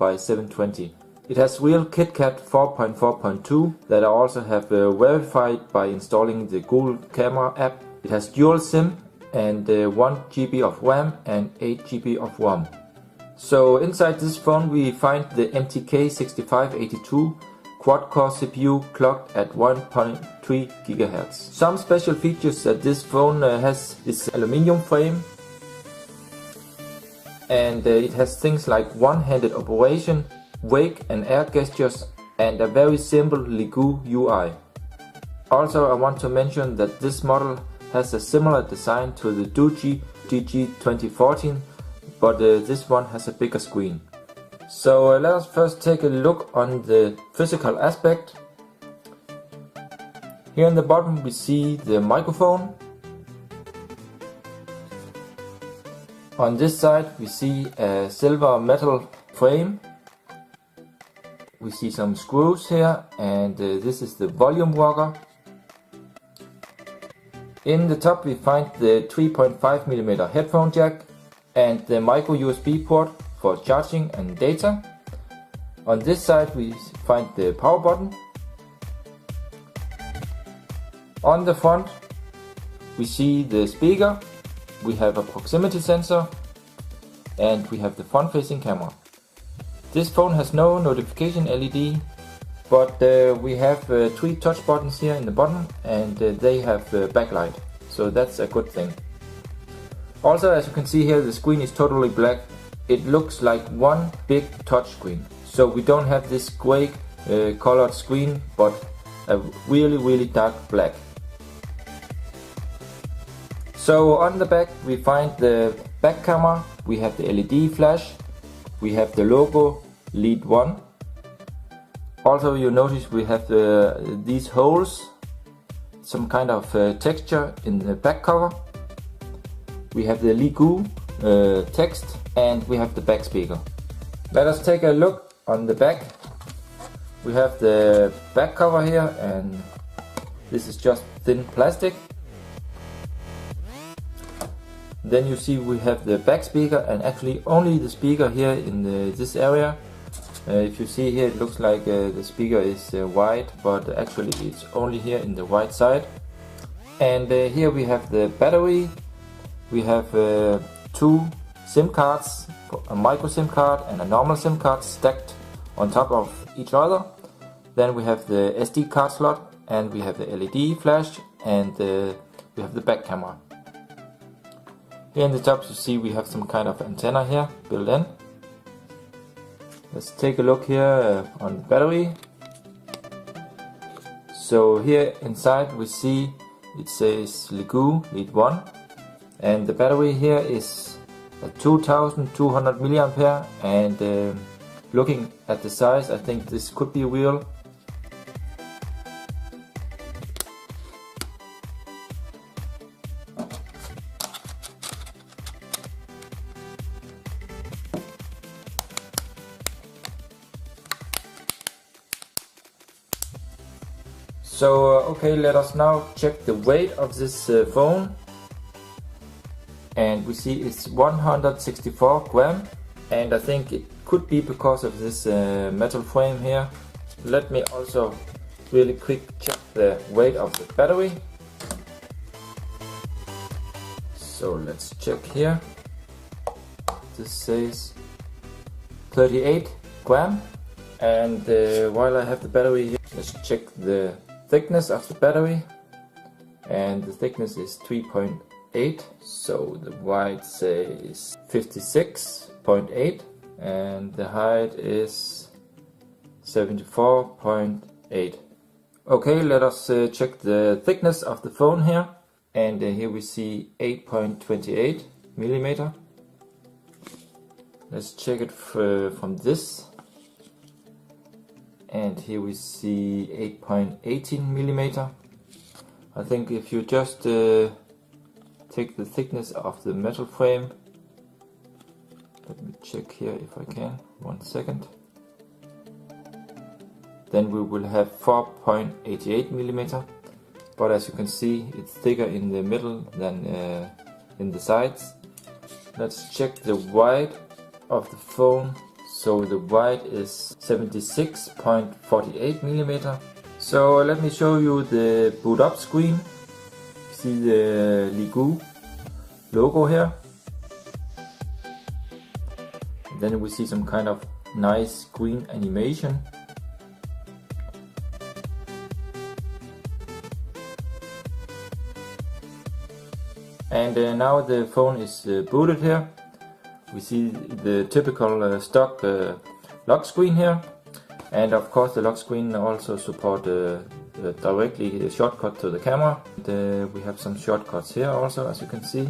by 720. It has real KitKat 4.4.2 that I also have verified by installing the Google Camera app. It has dual SIM and 1 GB of RAM and 8 GB of ROM. So inside this phone we find the MTK6582 quad-core CPU clocked at 1.3 GHz. Some special features that this phone has is aluminium frame, and it has things like one-handed operation, wake and air gestures, and a very simple Ligoo UI. Also I want to mention that this model has a similar design to the Doogee DG2014, but this one has a bigger screen. So let us first take a look on the physical aspect. Here in the bottom we see the microphone. On this side we see a silver metal frame. We see some screws here, and this is the volume rocker. In the top we find the 3.5mm headphone jack and the micro USB port for charging and data. On this side we find the power button. On the front we see the speaker, we have a proximity sensor, and we have the front facing camera. This phone has no notification LED, but we have 3 touch buttons here in the bottom, and they have backlight, so that's a good thing. Also, as you can see here, the screen is totally black. It looks like one big touch screen. So we don't have this grey colored screen, but a really dark black. So on the back we find the back camera, we have the LED flash, we have the logo Lead 1. Also you notice we have these holes, some kind of texture in the back cover. We have the Ligoo text, and we have the back speaker. Let us take a look on the back. We have the back cover here, and this is just thin plastic. Then you see we have the back speaker, and actually only the speaker here in this area. If you see here, it looks like the speaker is white, but actually it's only here in the right side. And here we have the battery. We have 2 SIM cards, a micro SIM card and a normal SIM card stacked on top of each other. Then we have the SD card slot, and we have the LED flash, and we have the back camera. Here in the top you see we have some kind of antenna here built in. Let's take a look here on the battery. So here inside we see it says Ligoo Lead 1, and the battery here is a 2200 mAh, and looking at the size I think this could be real. So okay, let us now check the weight of this phone, and we see it's 164 grams, and I think it could be because of this metal frame here. Let me also really quick check the weight of the battery. So let's check here. This says 38 grams, and while I have the battery here, let's check the thickness of the battery, and the thickness is 3.8, so the width says 56.8, and the height is 74.8. Okay, let us check the thickness of the phone here, and here we see 8.28 millimeter. Let's check it from this. And here we see 8.18 millimeter. I think if you just take the thickness of the metal frame, let me check here if I can, 1 second. Then we will have 4.88 millimeter. But as you can see, it's thicker in the middle than in the sides. Let's check the weight of the phone. so the wide is 76.48 millimeter. So let me show you the boot up screen. See the Ligoo logo here. Then we see some kind of nice green animation. And now the phone is booted here. We see the typical stock lock screen here. And of course the lock screen also support directly a shortcut to the camera. And, we have some shortcuts here also, as you can see.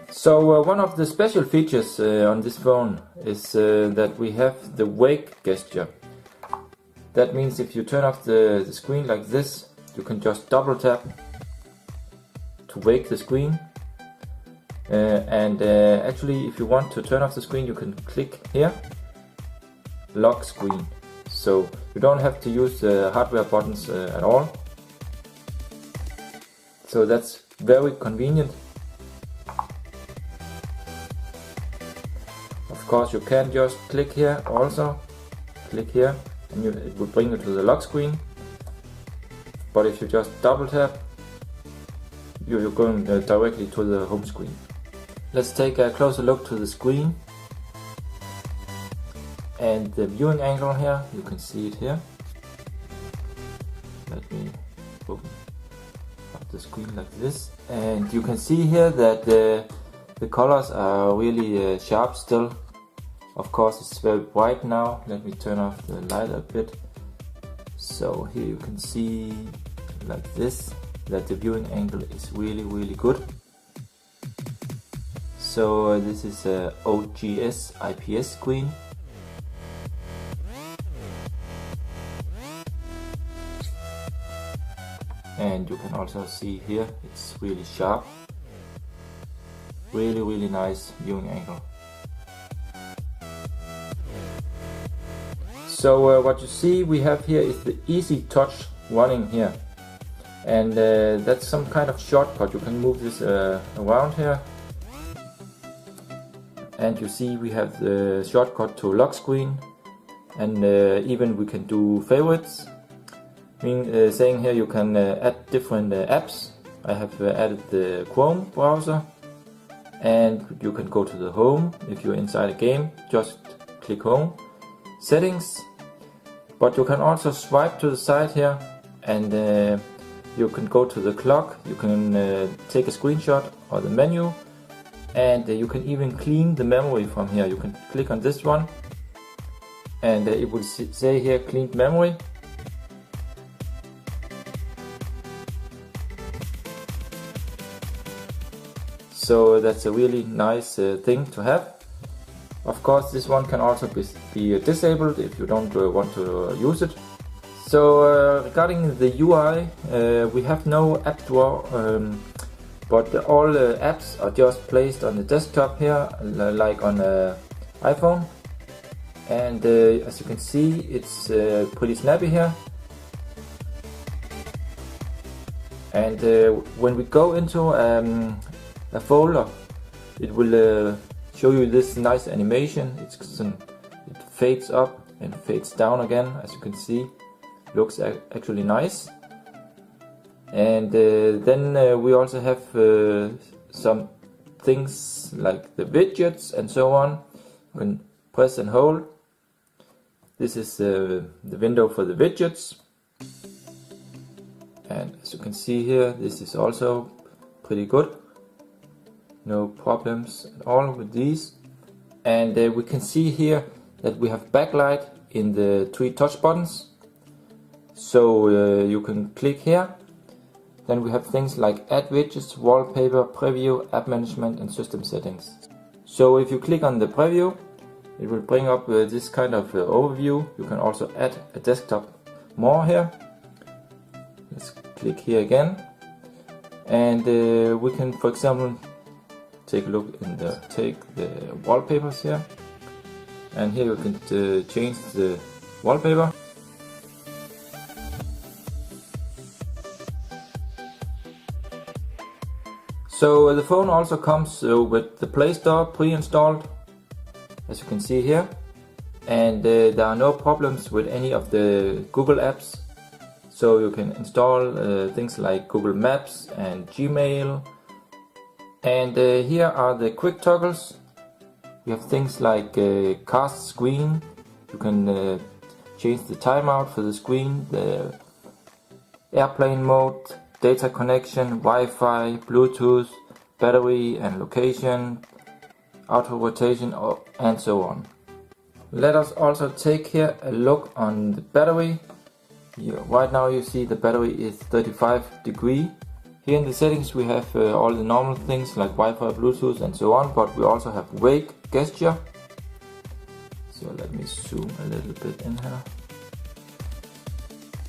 So one of the special features on this phone is that we have the wake gesture. That means if you turn off the screen like this, you can just double tap to wake the screen. Actually, if you want to turn off the screen, you can click here, lock screen. So you don't have to use the hardware buttons at all. So that's very convenient. Of course, you can just click here also, click here, and it will bring you to the lock screen. But if you just double tap, you're going directly to the home screen. Let's take a closer look to the screen and the viewing angle here. You can see it here. Let me open up the screen like this, and you can see here that the colors are really sharp still. Of course, it's very bright now. Let me turn off the light a bit. So here you can see like this, that the viewing angle is really good. So this is a OGS IPS screen. And you can also see here, it's really sharp. Really nice viewing angle. So what you see we have here is the Easy Touch running here. And that's some kind of shortcut. You can move this around here. And you see we have the shortcut to lock screen. And even we can do favorites. Saying here you can add different apps. I have added the Chrome browser. And you can go to the home. If you're inside a game, just click home. Settings. But you can also swipe to the side here, and you can go to the clock. You can take a screenshot of the menu, and you can even clean the memory from here. You can click on this one, and it will say here cleaned memory. So that's a really nice thing to have. Of course, this one can also be disabled if you don't want to use it. So regarding the UI, we have no app drawer, but all the apps are just placed on the desktop here, like on an iPhone. And as you can see, it's pretty snappy here. And when we go into a folder, it will show you this nice animation. It fades up and fades down again, as you can see. Looks actually nice. And then we also have some things like the widgets and so on. You can press and hold. This is the window for the widgets. And as you can see here, this is also pretty good. No problems at all with these. And we can see here that we have backlight in the 3 touch buttons. So you can click here. Then we have things like add widgets, wallpaper, preview, app management and system settings. So if you click on the preview, it will bring up this kind of overview. You can also add a desktop more here. Let's click here again. And we can, for example, take a look in the wallpapers here, and here you can change the wallpaper. So the phone also comes with the Play Store pre-installed, as you can see here, and there are no problems with any of the Google apps. So you can install things like Google Maps and Gmail. And here are the quick toggles. We have things like cast screen. You can change the timeout for the screen, the airplane mode, data connection, Wi-Fi, Bluetooth, battery and location, auto rotation, and so on. Let us also take here a look on the battery. Here, right now you see the battery is 35 degree. Here in the settings we have all the normal things like Wi-Fi, Bluetooth and so on, but we also have wake, gesture. So let me zoom a little bit in here.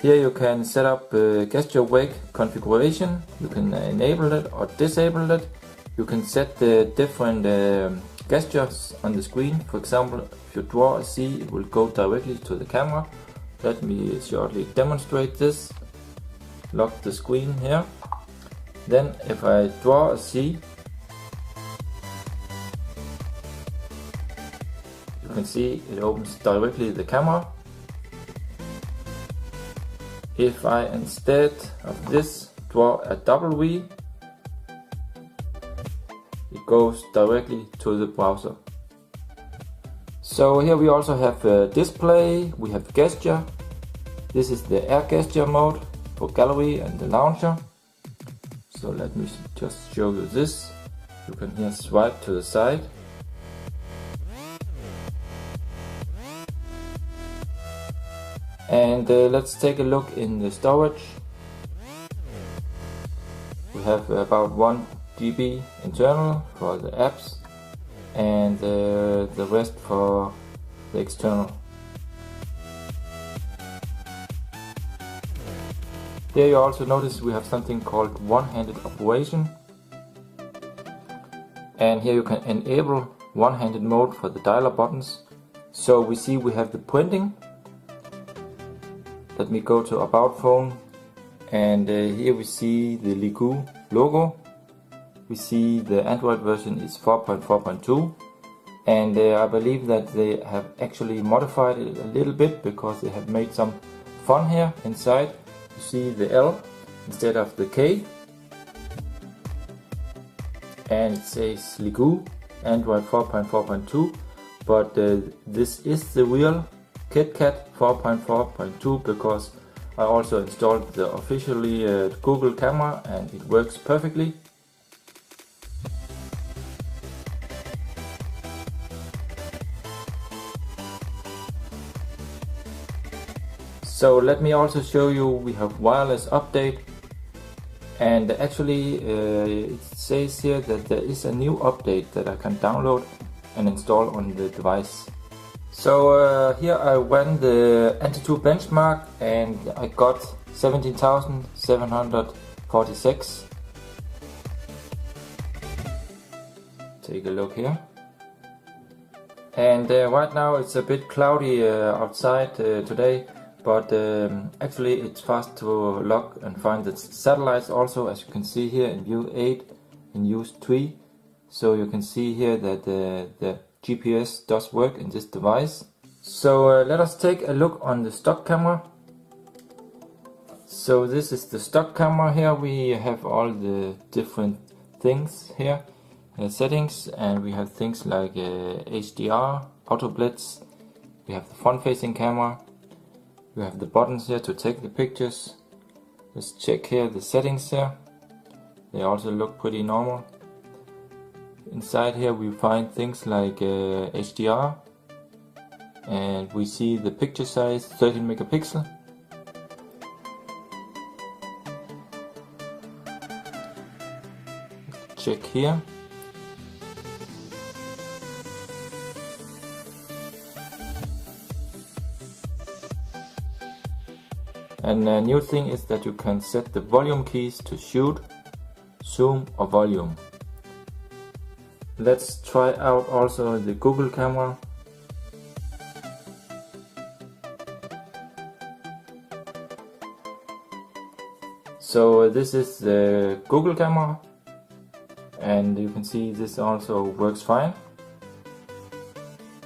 Here you can set up gesture wake configuration. You can enable it or disable it. You can set the different gestures on the screen. For example, if you draw a C, it will go directly to the camera. Let me shortly demonstrate this. Lock the screen here. Then if I draw a C, you can see it opens directly the camera. If I instead of this draw a W, it goes directly to the browser. So here we also have display, we have gesture. This is the air gesture mode for gallery and the launcher. So let me just show you this. You can here swipe to the side. And let's take a look in the storage. We have about 1 GB internal for the apps and the rest for the external. Here you also notice we have something called one-handed operation, and here you can enable one-handed mode for the dialer buttons. So we see we have the printing. Let me go to About Phone, and here we see the Ligoo logo. We see the Android version is 4.4.2, and I believe that they have actually modified it a little bit because they have made some fun here inside. You see the L instead of the K, and it says Ligoo Android 4.4.2, but this is the real KitKat 4.4.2 because I also installed the officially Google camera and it works perfectly. So let me also show you we have wireless update, and actually it says here that there is a new update that I can download and install on the device. So here I ran the Antutu benchmark and I got 17,746. Take a look here. And right now it's a bit cloudy outside today. But actually it's fast to log and find the satellites also, as you can see here in view 8 in use 3. So you can see here that the GPS does work in this device. So let us take a look on the stock camera. So this is the stock camera here. We have all the different things here, settings, and we have things like HDR, auto blitz, we have the front facing camera. We have the buttons here to take the pictures. Let's check here the settings here. They also look pretty normal. Inside here we find things like HDR, and we see the picture size 13 megapixel. Check here. And a new thing is that you can set the volume keys to shoot, zoom or volume. Let's try out also the Google camera. So this is the Google camera. and you can see this also works fine.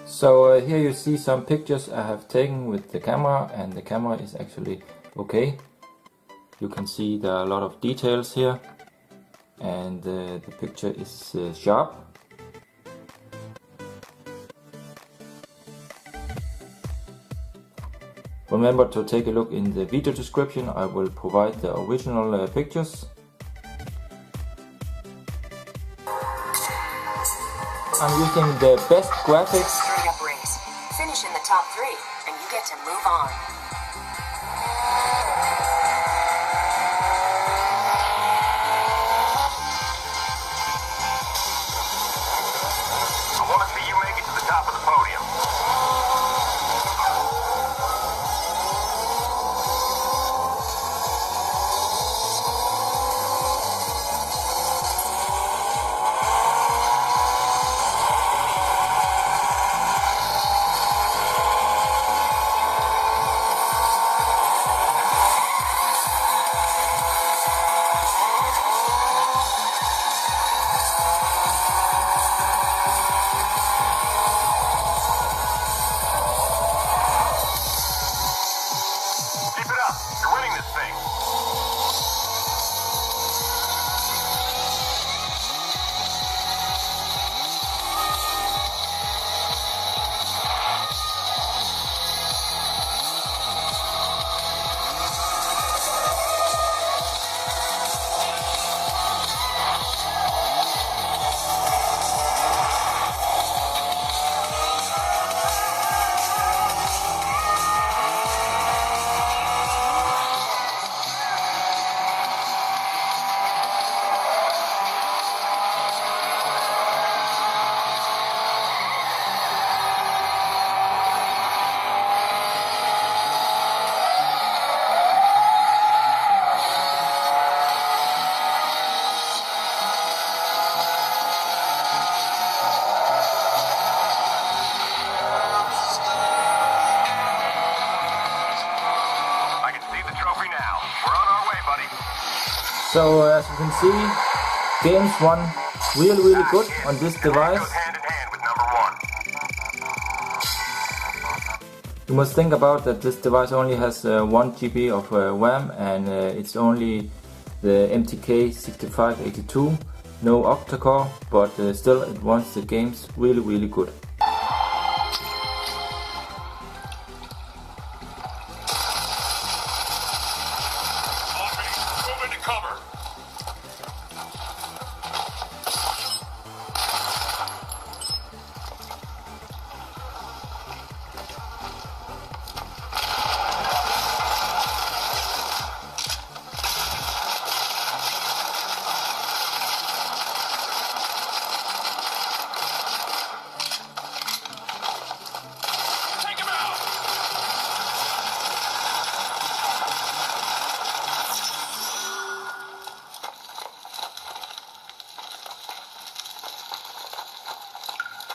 So here you see some pictures I have taken with the camera, and the camera is actually okay. You can see there are a lot of details here, and the picture is sharp. Remember to take a look in the video description. I will provide the original pictures. I'm using the best graphics. Hurry up race. Finish in the top 3 and you get to move on. I want to see you make it to the top of the podium. You're winning this thing. So as you can see, games run really good on this device. You must think about that this device only has 1 GB of RAM, and it's only the MTK 6582, no octa-core, but still it runs the games really good.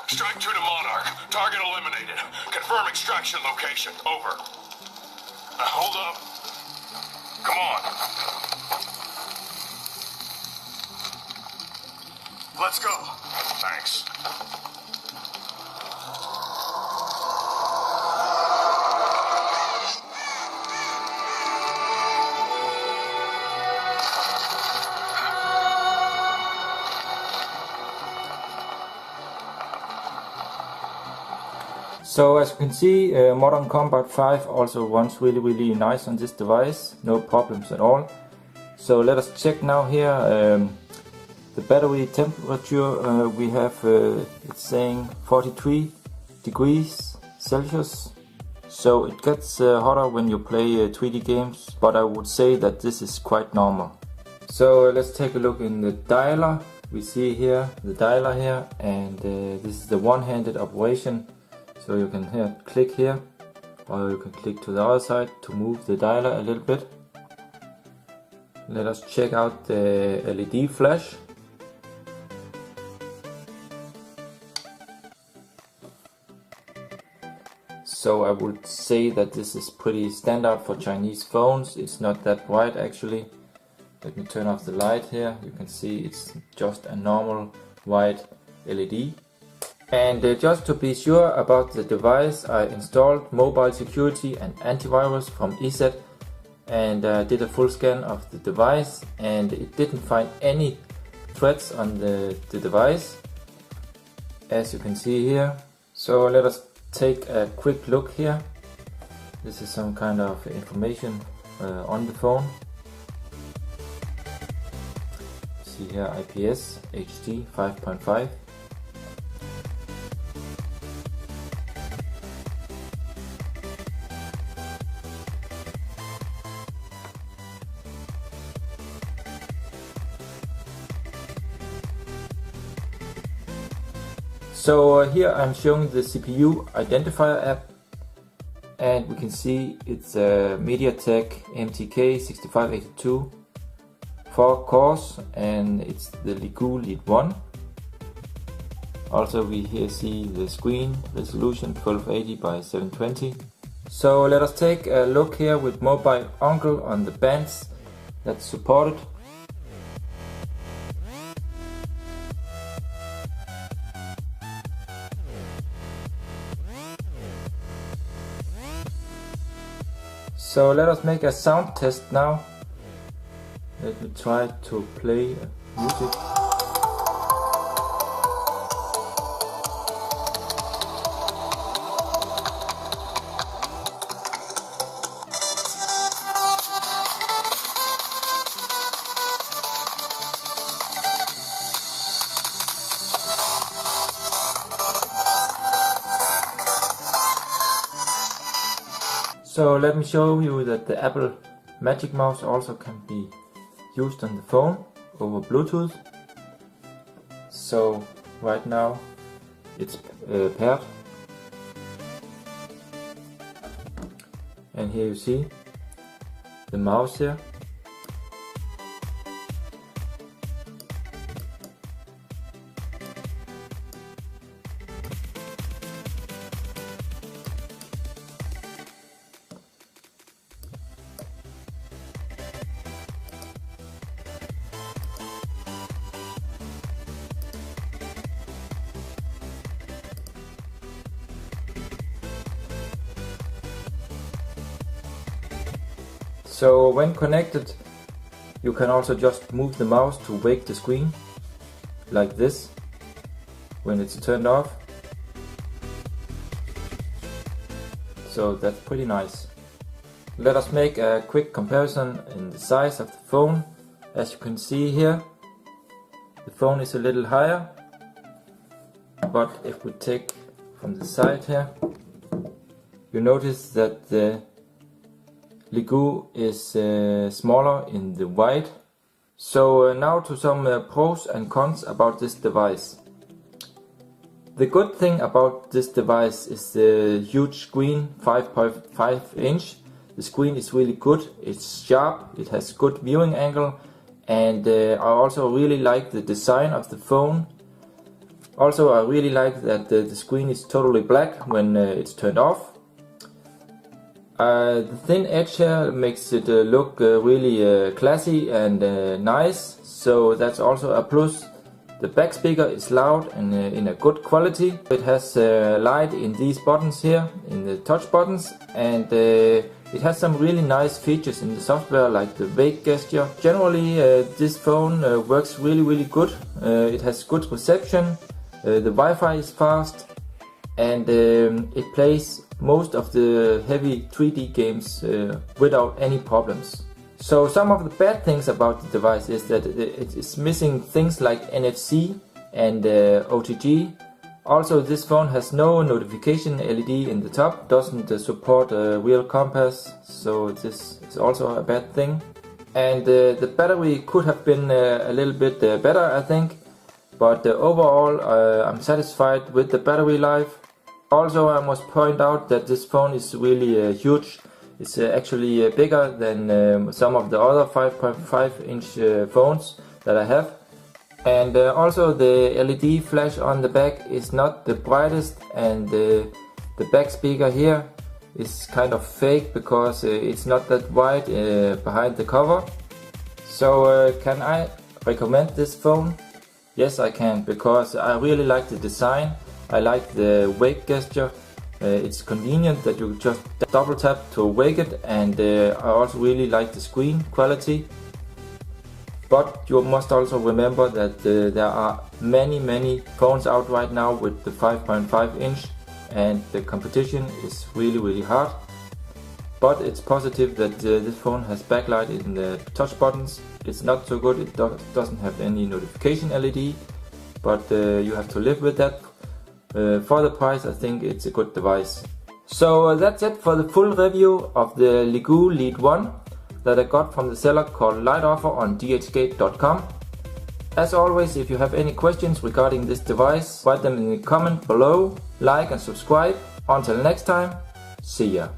Strike 2 to Monarch. Target eliminated. Confirm extraction location. Over. Hold up. Come on. Let's go. Thanks. So as you can see, Mortal Kombat 5 also runs really nice on this device, no problems at all. So let us check now here the battery temperature. We have it's saying 43 degrees Celsius. So it gets hotter when you play 3D games, but I would say that this is quite normal. So let's take a look in the dialer. We see here the dialer here, and this is the one-handed operation. So you can click here, or you can click to the other side to move the dialer a little bit. Let us check out the LED flash. So I would say that this is pretty standard for Chinese phones. It's not that bright actually. Let me turn off the light here. You can see it's just a normal white LED. And just to be sure about the device, I installed mobile security and antivirus from ESET and did a full scan of the device, and it didn't find any threats on the device, as you can see here. So let us take a quick look here. This is some kind of information on the phone. See here, IPS HD 5.5. So here I'm showing the CPU identifier app, and we can see it's a MediaTek MTK 6582, 4 cores, and it's the Ligoo Lead 1. Also we here see the screen resolution 1280 by 720. So let us take a look here with Mobile Uncle on the bands that's supported. So let us make a sound test now. Let me try to play music. So let me show you that the Apple Magic Mouse also can be used on the phone over Bluetooth. So right now it's paired, and here you see the mouse here. So when connected, you can also just move the mouse to wake the screen, like this, when it's turned off. So that's pretty nice. Let us make a quick comparison in the size of the phone. As you can see here, the phone is a little higher, but if we take from the side here, you notice that the Ligoo is smaller in the wide. So now to some pros and cons about this device. The good thing about this device is the huge screen, 5.5 inch. The screen is really good, it's sharp, it has good viewing angle, and I also really like the design of the phone. Also I really like that the screen is totally black when it's turned off. The thin edge here makes it look really classy and nice, so that's also a plus. The back speaker is loud and in a good quality. It has light in these buttons here, in the touch buttons, and it has some really nice features in the software, like the wake gesture. Generally this phone works really good. It has good reception, the Wi-Fi is fast, and it plays most of the heavy 3D games without any problems. So some of the bad things about the device is that it is missing things like NFC and OTG. Also this phone has no notification LED in the top, doesn't support a real compass, so this is also a bad thing. And the battery could have been a little bit better, I think, but overall I'm satisfied with the battery life. Also I must point out that this phone is really huge. It's actually bigger than some of the other 5.5 inch phones that I have. And also the LED flash on the back is not the brightest, and the back speaker here is kind of fake because it's not that wide behind the cover. So can I recommend this phone? Yes, I can, because I really like the design. I like the wake gesture. It's convenient that you just double tap to wake it, and I also really like the screen quality. But you must also remember that there are many phones out right now with the 5.5 inch, and the competition is really hard. But it's positive that this phone has backlight in the touch buttons. It's not so good, it doesn't have any notification LED, but you have to live with that. For the price, I think it's a good device. So that's it for the full review of the Leegoo Lead 1 that I got from the seller called LightOffer on dhgate.com. As always, if you have any questions regarding this device, write them in the comment below, like and subscribe. Until next time, see ya.